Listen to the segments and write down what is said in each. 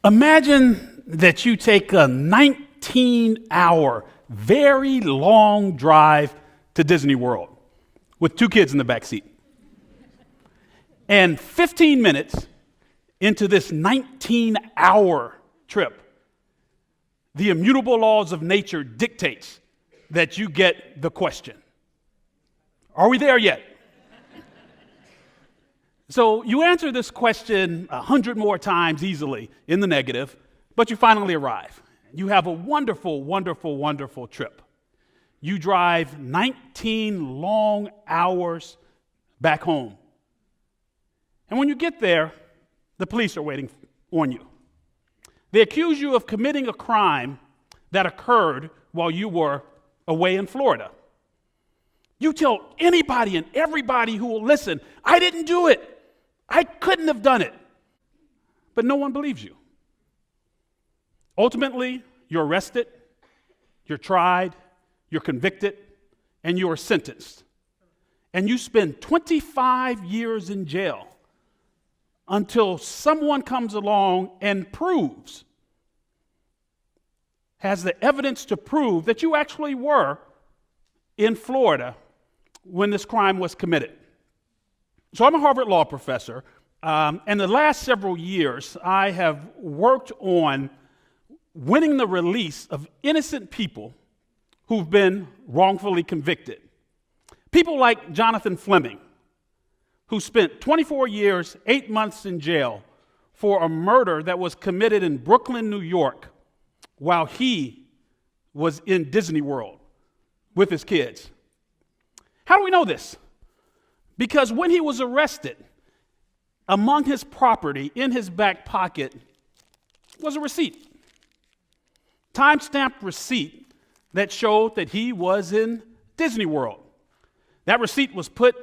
Imagine that you take a 19-hour, very long drive to Disney World with 2 kids in the back seat. And 15 minutes into this 19-hour trip, the immutable laws of nature dictates that you get the question. Are we there yet? So you answer this question 100 more times easily in the negative, but you finally arrive. You have a wonderful, wonderful, wonderful trip. You drive 19 long hours back home. And when you get there, the police are waiting on you. They accuse you of committing a crime that occurred while you were away in Florida. You tell anybody and everybody who will listen, I didn't do it. I couldn't have done it. But no one believes you. Ultimately, you're arrested, you're tried, you're convicted, and you are sentenced. And you spend 25 years in jail until someone comes along and proves, has the evidence to prove that you actually were in Florida when this crime was committed. So I'm a Harvard law professor, and the last several years I have worked on winning the release of innocent people who've been wrongfully convicted. People like Jonathan Fleming, who spent 24 years, 8 months in jail for a murder that was committed in Brooklyn, New York, while he was in Disney World with his kids. How do we know this? Because when he was arrested, among his property in his back pocket was a receipt. Time-stamped receipt that showed that he was in Disney World. That receipt was put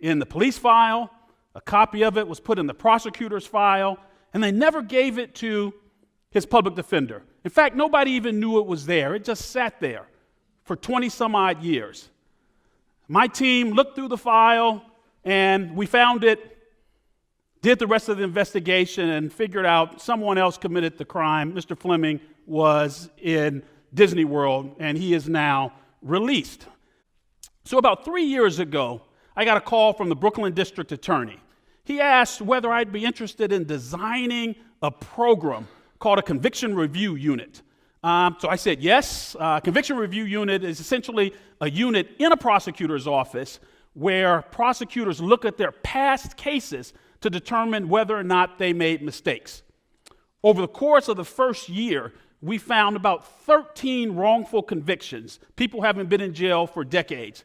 in the police file, a copy of it was put in the prosecutor's file, and they never gave it to his public defender. In fact, nobody even knew it was there. It just sat there for 20 some odd years. My team looked through the file and we found it, did the rest of the investigation and figured out someone else committed the crime. Mr. Fleming was in Disney World and he is now released. So about 3 years ago, I got a call from the Brooklyn District Attorney. He asked whether I'd be interested in designing a program called a conviction review unit. So I said yes. Conviction review unit is essentially a unit in a prosecutor's office where prosecutors look at their past cases to determine whether or not they made mistakes. Over the course of the first year, we found about 13 wrongful convictions, people having been in jail for decades,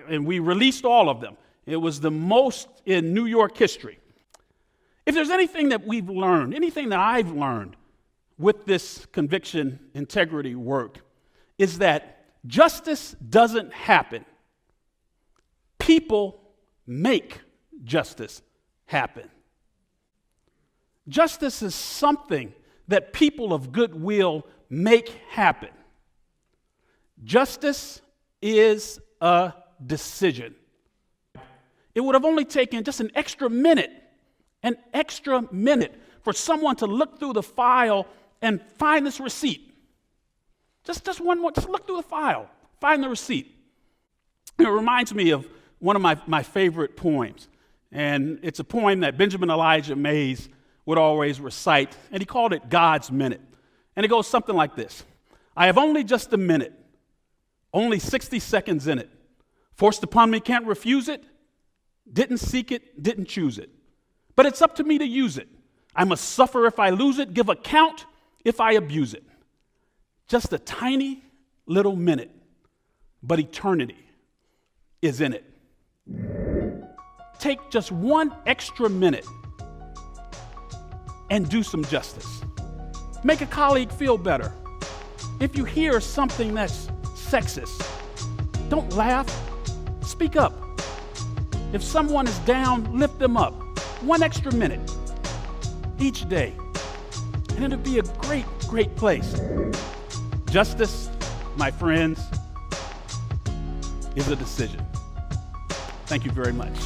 and we released all of them. It was the most in New York history. If there's anything that we've learned, anything that I've learned with this conviction integrity work, is that justice doesn't happen. People make justice happen. Justice is something that people of goodwill make happen. Justice is a decision. It would have only taken just an extra minute for someone to look through the file and find this receipt. Just one more, just look through the file, find the receipt. It reminds me of one of my favorite poems, and it's a poem that Benjamin Elijah Mays would always recite, and he called it God's Minute. And it goes something like this. I have only just a minute, only 60 seconds in it. Forced upon me, can't refuse it. Didn't seek it, didn't choose it. But it's up to me to use it. I must suffer if I lose it, give account if I abuse it. Just a tiny little minute, but eternity is in it. Take just one extra minute and do some justice. Make a colleague feel better. If you hear something that's sexist, don't laugh, speak up. If someone is down, lift them up. One extra minute each day, and it'll be a great, great place. Justice, my friends, is a decision. Thank you very much.